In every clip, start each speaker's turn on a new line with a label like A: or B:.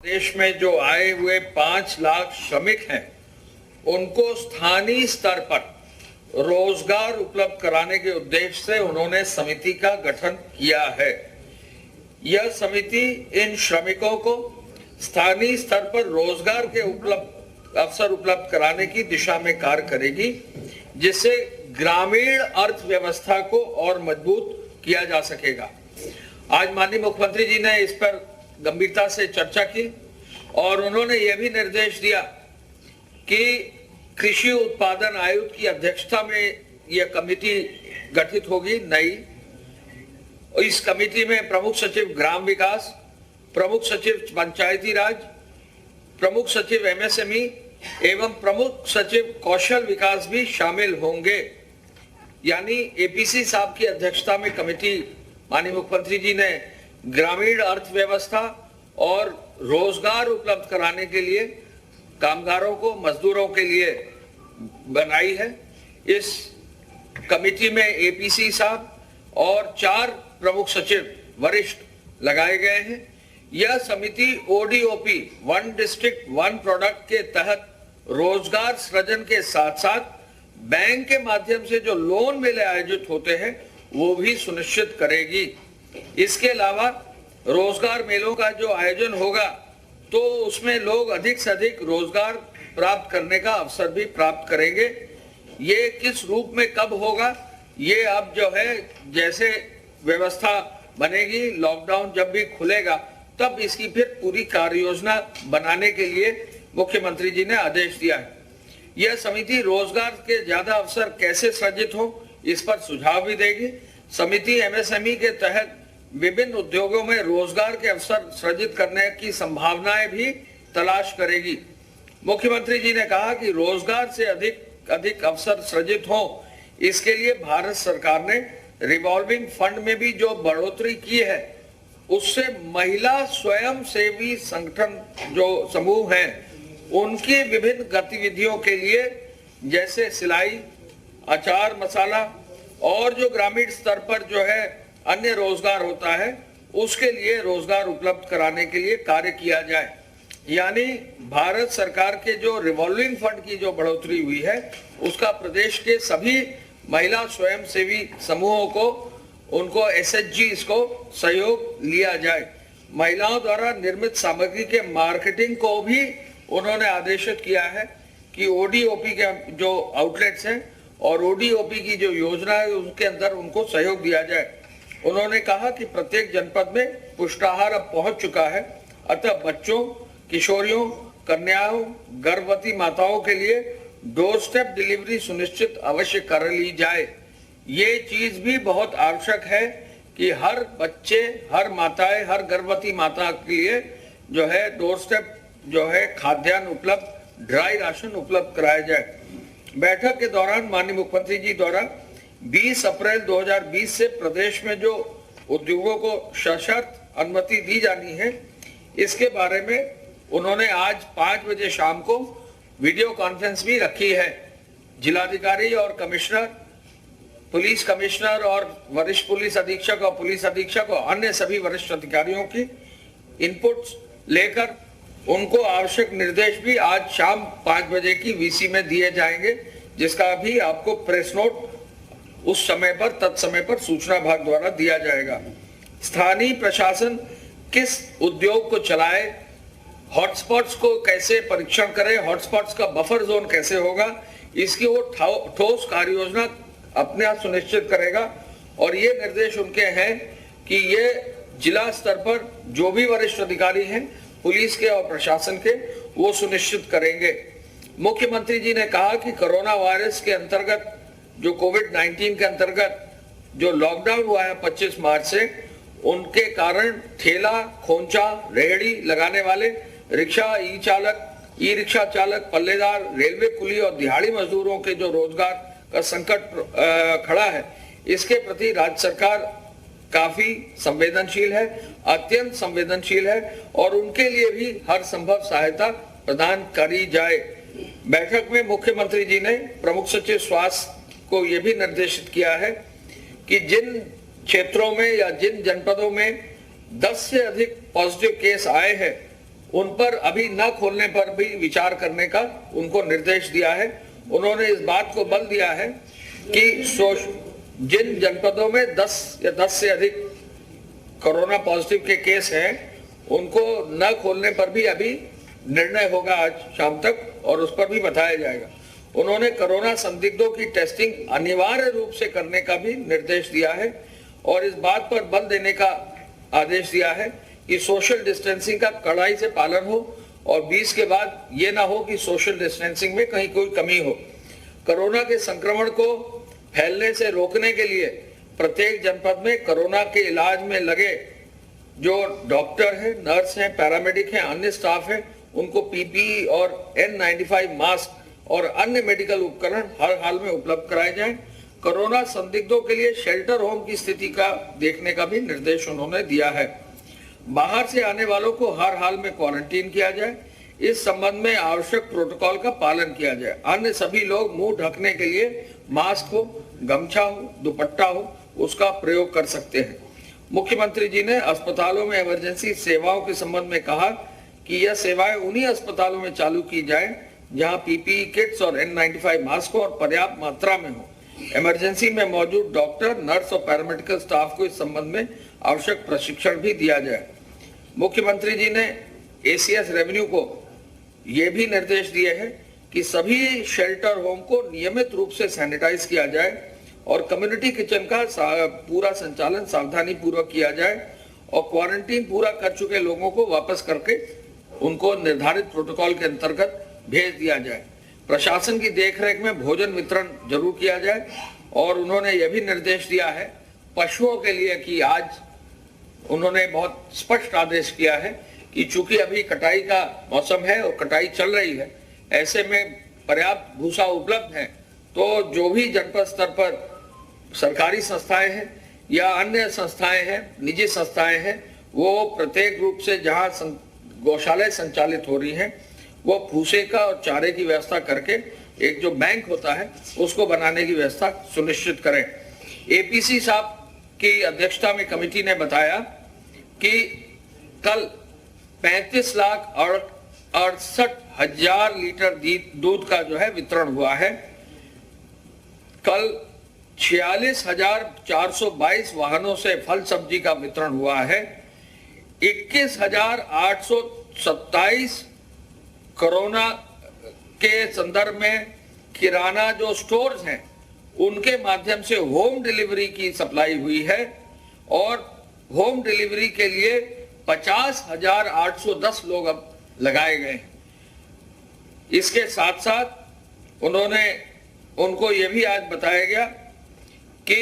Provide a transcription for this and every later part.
A: देश में जो आए हुए 5 लाख श्रमिक हैं, उनको स्थानीय स्तर पर रोजगार उपलब्ध कराने के उद्देश्य से उन्होंने समिति का गठन किया है। यह समिति इन श्रमिकों को स्थानीय स्तर पर रोजगार के अवसर उपलब्ध कराने की दिशा में कार्य करेगी, जिससे ग्रामीण अर्थव्यवस्था को और मजबूत किया जा सकेगा। आज माननीय मुख्यमंत्री जी ने इस पर गंभीरता से चर्चा की और उन्होंने यह भी निर्देश दिया कि कृषि उत्पादन आयुक्त की अध्यक्षता में यह कमेटी गठित होगी नई। इस कमेटी में प्रमुख सचिव ग्राम विकास, प्रमुख सचिव पंचायती राज, प्रमुख सचिव एमएसएमई एवं प्रमुख सचिव कौशल विकास भी शामिल होंगे। यानी एपीसी साहब की अध्यक्षता में कमेटी माननीय मुख्यमंत्री जी ने ग्रामीण अर्थव्यवस्था और रोजगार उपलब्ध कराने के लिए कामगारों को, मजदूरों के लिए बनाई है। इस कमेटी में एपीसी साहब और 4 प्रमुख सचिव वरिष्ठ लगाए गए हैं। यह समिति ODOP, one district one product के तहत रोजगार सृजन के साथ साथ बैंक के माध्यम से जो लोन मेले आयोजित होते हैं वो भी सुनिश्चित करेगी। इसके अलावा रोजगार मेलों का जो आयोजन होगा तो उसमें लोग अधिक से अधिक रोजगार प्राप्त करने का अवसर भी प्राप्त करेंगे। ये किस रूप में कब होगा, ये अब जो है जैसे व्यवस्था बनेगी, लॉकडाउन जब भी खुलेगा तब इसकी फिर पूरी कार्य योजना बनाने के लिए मुख्यमंत्री जी ने आदेश दिया है। यह समिति रोजगार के ज्यादा अवसर कैसे सृजित हो इस पर सुझाव भी देगी। समिति एमएसएमई के तहत विभिन्न उद्योगों में रोजगार के अवसर सृजित करने की संभावनाएं भी तलाश करेगी। मुख्यमंत्री जी ने कहा कि रोजगार से अधिक अवसर सृजित हो, इसके लिए भारत सरकार ने रिवॉल्विंग फंड में भी जो बढ़ोतरी की है उससे महिला स्वयं सेवी संगठन जो समूह हैं उनकी विभिन्न गतिविधियों के लिए जैसे सिलाई, अचार मसाला और जो ग्रामीण स्तर पर जो है अन्य रोजगार होता है उसके लिए रोजगार उपलब्ध कराने के लिए कार्य किया जाए। यानी भारत सरकार के जो रिवॉल्विंग फंड की जो बढ़ोतरी हुई है उसका प्रदेश के सभी महिला स्वयंसेवी समूहों को, उनको एसएचजीज को सहयोग लिया जाए। महिलाओं द्वारा निर्मित सामग्री के मार्केटिंग को भी उन्होंने आदेशित किया है कि ओडीओपी के जो आउटलेट्स हैं और ओडीओपी की जो योजना है उसके अंदर उनको सहयोग दिया जाए। उन्होंने कहा कि प्रत्येक जनपद में पुष्टाहार अब पहुंच चुका है, अतः बच्चों, किशोरियों, कन्याओं, गर्भवती माताओं के लिए डोर स्टेप डिलीवरी सुनिश्चित अवश्य कर ली जाए। ये चीज भी बहुत आवश्यक है कि हर बच्चे, हर माताएं, हर गर्भवती माता के लिए जो है डोर स्टेप जो है खाद्यान्न उपलब्ध, ड्राई राशन उपलब्ध कराया जाए। बैठक के दौरान माननीय मुख्यमंत्री जी द्वारा 20 अप्रैल 2020 से प्रदेश में जो उद्योगों को सशर्त अनुमति दी जानी है इसके बारे में उन्होंने आज 5 बजे शाम को वीडियो कॉन्फ्रेंस भी रखी है। जिलाधिकारी और कमिश्नर, पुलिस कमिश्नर और वरिष्ठ पुलिस अधीक्षक और पुलिस अधीक्षक और अन्य सभी वरिष्ठ अधिकारियों की इनपुट्स लेकर उनको आवश्यक निर्देश भी आज शाम 5 बजे की वीसी में दिए जाएंगे, जिसका भी आपको प्रेस नोट उस समय पर तत्समय पर सूचना विभाग द्वारा दिया जाएगा। स्थानीय प्रशासन किस उद्योग को चलाए, हॉटस्पॉट्स को कैसे परीक्षण करे, हॉटस्पॉट्स का बफर जोन कैसे होगा, इसकी वो ठोस कार्य योजना अपने आप सुनिश्चित करेगा। और ये निर्देश उनके हैं कि ये जिला स्तर पर जो भी वरिष्ठ अधिकारी हैं पुलिस के और प्रशासन के, वो सुनिश्चित करेंगे। मुख्यमंत्री जी ने कहा कि कोरोना वायरस के अंतर्गत, जो कोविड-19 के अंतर्गत जो लॉकडाउन हुआ है 25 मार्च से, उनके कारण ठेला, खोंचा, रेहड़ी लगाने वाले, रिक्शा, ई रिक्शा चालक, पल्लेदार, रेलवे कुली और दिहाड़ी मजदूरों के जो रोजगार का संकट खड़ा है, इसके प्रति राज्य सरकार काफी संवेदनशील है, अत्यंत संवेदनशील है और उनके लिए भी हर संभव सहायता प्रदान करी जाए। बैठक में मुख्यमंत्री जी ने प्रमुख सचिव स्वास्थ्य को यह भी निर्देशित किया है कि जिन क्षेत्रों में या जिन जनपदों में 10 से अधिक पॉजिटिव केस आए हैं उन पर अभी न खोलने पर भी विचार करने का उनको निर्देश दिया है। उन्होंने इस बात को बल दिया है कि जिन जनपदों में 10 या 10 से अधिक कोरोना पॉजिटिव के केस हैं, उनको न खोलने पर भी अभी निर्णय होगा आज शाम तक, और उस पर भी बताया जाएगा। उन्होंने कोरोना संदिग्धों की टेस्टिंग अनिवार्य रूप से करने का भी निर्देश दिया है और इस बात पर बल देने का आदेश दिया है कि सोशल डिस्टेंसिंग का कड़ाई से पालन हो और 20 के बाद ये ना हो कि सोशल डिस्टेंसिंग में कहीं कोई कमी हो। कोरोना के संक्रमण को फैलने से रोकने के लिए प्रत्येक जनपद में कोरोना के इलाज में लगे जो डॉक्टर हैं, नर्स हैं, पैरामेडिक हैं, अन्य स्टाफ हैं, उनको पीपीई और N95 मास्क और अन्य मेडिकल उपकरण हर हाल में उपलब्ध कराए जाएं। कोरोना संदिग्धों के लिए शेल्टर होम की स्थिति का देखने का भी निर्देश उन्होंने दिया है। बाहर से आने वालों को हर हाल में क्वारंटीन किया जाए। इस संबंध में आवश्यक प्रोटोकॉल का पालन किया जाए। अन्य सभी लोग मुंह ढकने के लिए मास्क हो, गमछा हो, दुपट्टा हो, उसका प्रयोग कर सकते हैं। मुख्यमंत्री जी ने अस्पतालों में इमरजेंसी सेवाओं के संबंध में कहा कि यह सेवाएं उन्हीं अस्पतालों में चालू की जाएं जहां पीपीई किट्स और N95 मास्क और पर्याप्त मात्रा में हो। इमरजेंसी में मौजूद डॉक्टर, नर्स और पैरामेडिकल स्टाफ को इस संबंध में आवश्यक प्रशिक्षण भी दिया जाए। मुख्यमंत्री जी ने ACS रेवेन्यू को ये भी निर्देश दिए हैं कि सभी शेल्टर होम को नियमित रूप से सैनिटाइज किया जाए और कम्युनिटी किचन का पूरा संचालन सावधानी पूर्वक किया जाए और क्वारंटीन पूरा कर चुके लोगों को वापस करके उनको निर्धारित प्रोटोकॉल के अंतर्गत भेज दिया जाए। प्रशासन की देखरेख में भोजन वितरण जरूर किया जाए और उन्होंने यह भी निर्देश दिया है पशुओं के लिए कि आज उन्होंने बहुत स्पष्ट आदेश किया है कि चूंकि अभी कटाई का मौसम है और कटाई चल रही है, ऐसे में पर्याप्त भूसा उपलब्ध है, तो जो भी जनपद स्तर पर सरकारी संस्थाएं हैं या अन्य संस्थाएं हैं, निजी संस्थाएं हैं, वो प्रत्येक रूप से जहां गौशालाएं संचालित हो रही हैं, वो भूसे का और चारे की व्यवस्था करके एक जो बैंक होता है उसको बनाने की व्यवस्था सुनिश्चित करें। APC साहब की अध्यक्षता में कमेटी ने बताया कि कल 35,68,000 लीटर दूध का जो है वितरण हुआ है। कल 46,422 वाहनों से फल सब्जी का वितरण हुआ है। 21,827 कोरोना के संदर्भ में किराना जो स्टोर्स हैं उनके माध्यम से होम डिलीवरी की सप्लाई हुई है और होम डिलीवरी के लिए 50,810 लोग अब लगाए गए हैं। इसके साथ साथ उनको ये भी आज बताया गया कि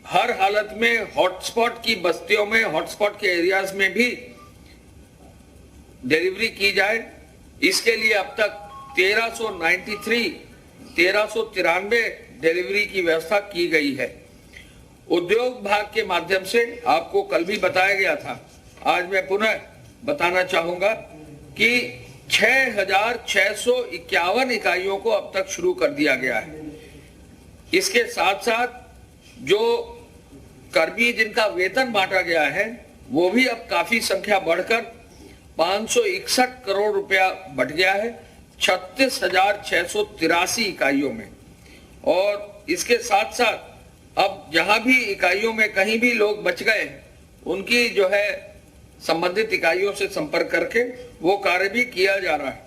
A: हर हालत में हॉटस्पॉट की बस्तियों में, हॉटस्पॉट के एरियाज में भी डिलीवरी की जाए। इसके लिए अब तक 1393 डिलीवरी की व्यवस्था की गई है। उद्योग विभाग के माध्यम से आपको कल भी बताया गया था, आज मैं पुनः बताना चाहूंगा कि 6,651 इकाइयों को अब तक शुरू कर दिया गया है। इसके साथ साथ जो कर्मी जिनका वेतन बांटा गया है वो भी अब काफी संख्या बढ़कर 561 करोड़ रुपया बढ़ गया है 36,683 इकाइयों में। और इसके साथ साथ अब जहां भी इकाइयों में कहीं भी लोग बच गए उनकी जो है संबंधित इकाइयों से संपर्क करके वो कार्य भी किया जा रहा है।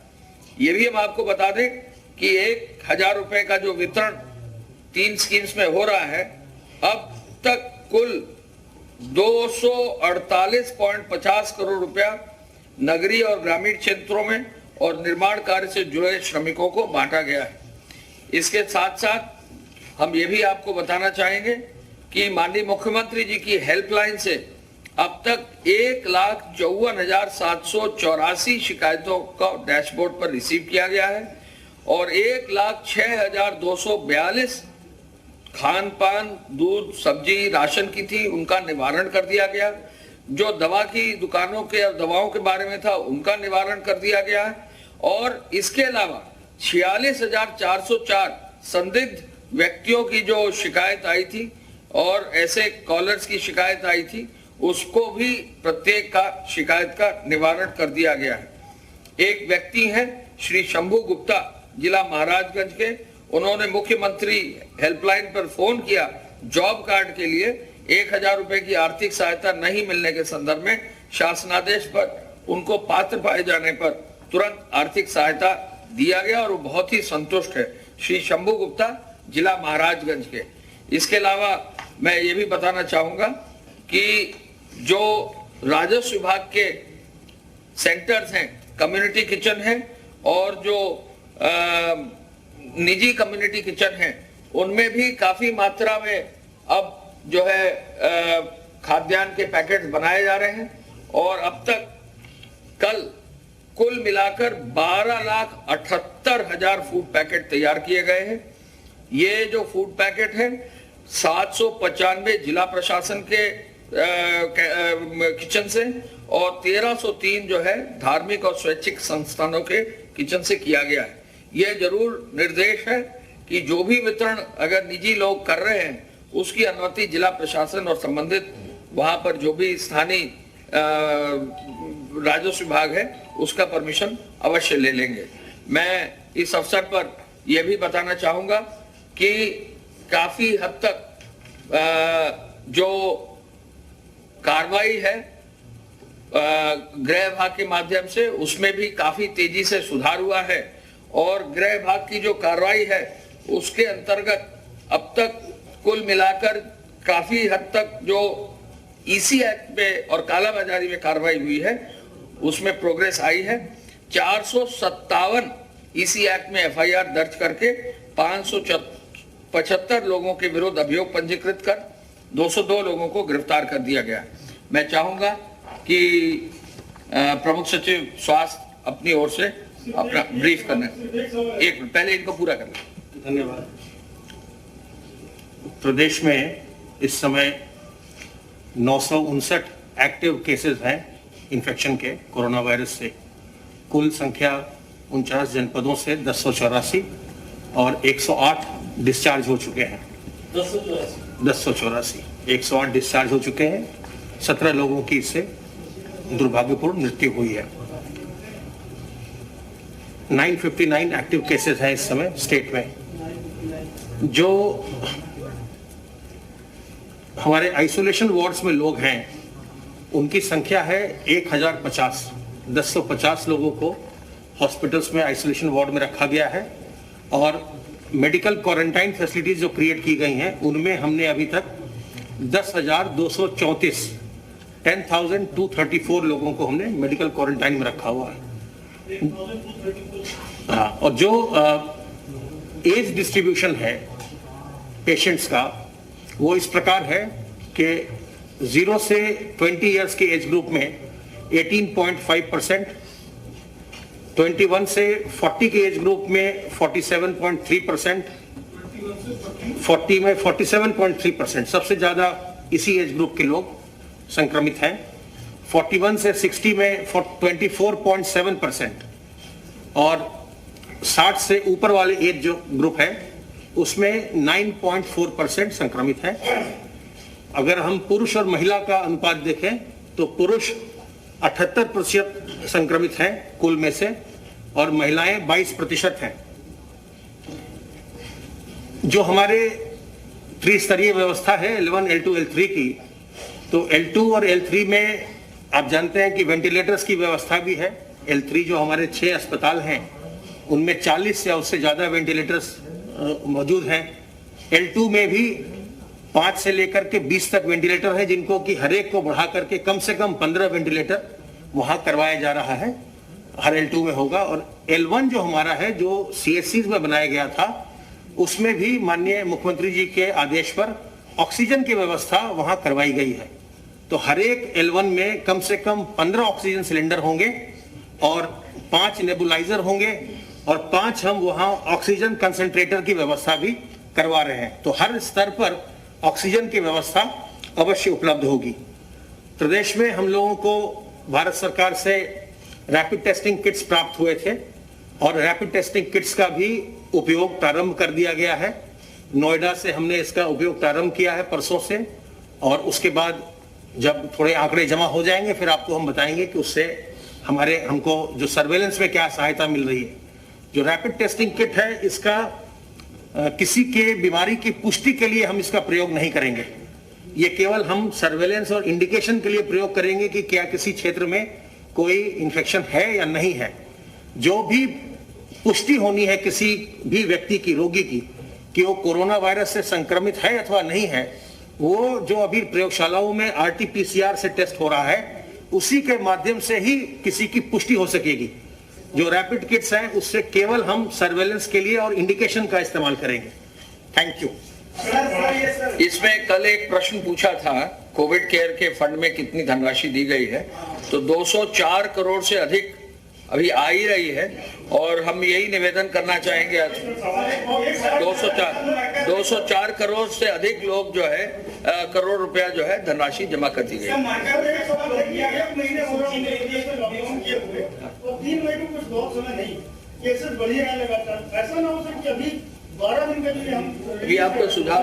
A: ये भी हम आपको बता दें कि 1,000 रुपए का जो वितरण 3 स्कीम्स में हो रहा है, अब तक कुल 248.50 करोड़ रुपया नगरीय और ग्रामीण क्षेत्रों में और निर्माण कार्य से जुड़े श्रमिकों को बांटा गया है। इसके साथ साथ हम ये भी आपको बताना चाहेंगे कि माननीय मुख्यमंत्री जी की हेल्पलाइन से अब तक 1,54,784 शिकायतों का डैशबोर्ड पर रिसीव किया गया है और 1,06,242 खान पान, दूध, सब्जी, राशन की थी, उनका निवारण कर दिया गया। जो दवा की दुकानों के और दवाओं के बारे में था उनका निवारण कर दिया गया है और इसके अलावा 46,404 संदिग्ध व्यक्तियों की जो शिकायत आई थी और ऐसे कॉलर्स की शिकायत आई थी, उसको भी प्रत्येक का शिकायत का निवारण कर दिया गया है। एक व्यक्ति हैं श्री शंभू गुप्ता, जिला महाराजगंज के। उन्होंने मुख्यमंत्री हेल्पलाइन पर फोन किया जॉब कार्ड के लिए। 1000 रुपए की आर्थिक सहायता नहीं मिलने के संदर्भ में शासनादेश पर उनको पात्र पाए जाने पर तुरंत आर्थिक सहायता दिया गया और वो बहुत ही संतुष्ट है। श्री शंभू गुप्ता, जिला महाराजगंज के। इसके अलावा मैं ये भी बताना चाहूंगा कि जो राजस्व विभाग के सेंटर्स हैं, कम्युनिटी किचन है और जो निजी कम्युनिटी किचन है, उनमें भी काफी मात्रा में अब जो है खाद्यान्न के पैकेट बनाए जा रहे हैं और अब तक कल कुल मिलाकर 12,78,000 फूड पैकेट तैयार किए गए हैं। ये जो फूड पैकेट है 795 जिला प्रशासन के किचन से और 1303 जो है धार्मिक और स्वैच्छिक संस्थानों के किचन से किया गया है। यह जरूर निर्देश है कि जो भी वितरण अगर निजी लोग कर रहे हैं उसकी अनुमति जिला प्रशासन और संबंधित वहां पर जो भी स्थानीय राजस्व विभाग है उसका परमिशन अवश्य ले लेंगे। मैं इस अवसर पर यह भी बताना चाहूंगा कि काफी हद तक जो कार्रवाई है गृह विभाग के माध्यम से उसमें भी काफी तेजी से सुधार हुआ है और गृह विभाग की जो कार्रवाई है उसके अंतर्गत अब तक कुल मिलाकर काफी हद तक जो ईसी एक्ट में और कालाबाजारी में कार्रवाई हुई है उसमें प्रोग्रेस आई है। 457 ईसी एक्ट में एफआईआर दर्ज करके 575 लोगों के विरुद्ध अभियोग पंजीकृत कर 202 लोगों को गिरफ्तार कर दिया गया। मैं चाहूंगा कि प्रमुख सचिव स्वास्थ्य अपनी ओर से अपना ब्रीफ करना। एक मिनट पहले इनको पूरा करना।
B: धन्यवाद। प्रदेश में इस समय 959 एक्टिव केसेस हैं इन्फेक्शन के कोरोना वायरस से। कुल संख्या 49 जनपदों से 1084 और 108 डिस्चार्ज हो चुके हैं। 1084 108 डिस्चार्ज हो चुके हैं। 17 लोगों की इससे दुर्भाग्यपूर्ण मृत्यु हुई है। 959 एक्टिव केसेस हैं इस समय स्टेट में। जो हमारे आइसोलेशन वार्ड्स में लोग हैं उनकी संख्या है 1050। 1050 लोगों को हॉस्पिटल्स में आइसोलेशन वार्ड में रखा गया है और मेडिकल क्वारंटाइन फैसिलिटीज जो क्रिएट की गई हैं उनमें हमने अभी तक 10,234 लोगों को हमने मेडिकल क्वारंटाइन में रखा हुआ है। हाँ, और जो एज डिस्ट्रीब्यूशन है पेशेंट्स का वो इस प्रकार है कि 0 से 20 इयर्स के एज ग्रुप में 18.5%, 21 से 40 के एज ग्रुप में 47.3%, 40 में 47.3%, सबसे ज्यादा इसी एज ग्रुप के लोग संक्रमित हैं। 41 से 60 में 24.7% और 60 से ऊपर वाले एज जो ग्रुप है उसमें 9.4% संक्रमित है। अगर हम पुरुष और महिला का अनुपात देखें तो पुरुष 78% संक्रमित हैं कुल में से और महिलाएं 22% हैं। जो हमारे त्रिस्तरीय व्यवस्था है L1, L2, L3 की, तो L2 और L3 में आप जानते हैं कि वेंटिलेटर्स की व्यवस्था भी है। L3 जो हमारे 6 अस्पताल हैं उनमें 40 या उससे ज्यादा वेंटिलेटर्स मौजूद हैं। L2 में भी 5 से लेकर के 20 तक वेंटिलेटर है जिनको कि हर एक को बढ़ा करके कम से कम 15 वेंटिलेटर वहां करवाया जा रहा है, हर L2 में होगा। और L1 जो हमारा है जो CSCs में बनाया गया था उसमें भी माननीय मुख्यमंत्री जी के आदेश पर ऑक्सीजन की व्यवस्था वहां करवाई गई है। तो हर एक L1 में कम से कम 15 ऑक्सीजन सिलेंडर होंगे और 5 नेबुलाइजर होंगे और 5 हम वहां ऑक्सीजन कंसंट्रेटर की व्यवस्था भी करवा रहे हैं। तो हर स्तर पर ऑक्सीजन की व्यवस्था अवश्य उपलब्ध होगी। प्रदेश में हम लोगों को भारत सरकार से रैपिड टेस्टिंग किट्स प्राप्त हुए थे और रैपिड टेस्टिंग किट्स का भी उपयोग प्रारंभ कर दिया गया है। नोएडा से हमने इसका उपयोग प्रारंभ किया है परसों से और उसके बाद जब थोड़े आंकड़े जमा हो जाएंगे फिर आपको हम बताएंगे कि उससे हमको जो सर्वेलेंस में क्या सहायता मिल रही है। जो रैपिड टेस्टिंग किट है, इसका किसी के बीमारी की पुष्टि के लिए हम इसका प्रयोग नहीं करेंगे। ये केवल हम सर्वेलेंस और इंडिकेशन के लिए प्रयोग करेंगे कि क्या किसी क्षेत्र में कोई इन्फेक्शन है या नहीं है। जो भी पुष्टि होनी है किसी भी व्यक्ति की, रोगी की, कि वो कोरोना वायरस से संक्रमित है अथवा नहीं है, वो जो अभी प्रयोगशालाओं में RT-PCR से टेस्ट हो रहा है, उसी के माध्यम से ही किसी की पुष्टि हो सकेगी। जो रैपिड किट्स हैं उससे केवल हम सर्वेलेंस के लिए और इंडिकेशन का इस्तेमाल करेंगे। Thank you.
A: इसमें कल एक प्रश्न पूछा था, कोविड केयर के फंड में कितनी धनराशि दी गई है, तो 204 करोड़ से अधिक अभी आ ही रही है, और हम यही निवेदन करना चाहेंगे। 204 करोड़ से अधिक लोग जो है करोड़ रुपया जो है धनराशि जमा कर दी गई।
C: 3 मई को कुछ बहुत समय नहीं, केसेस बढ़िया है लगातार। ऐसा ना हो सके कि अभी 12 दिन के लिए हम
A: अभी आपको सुझाव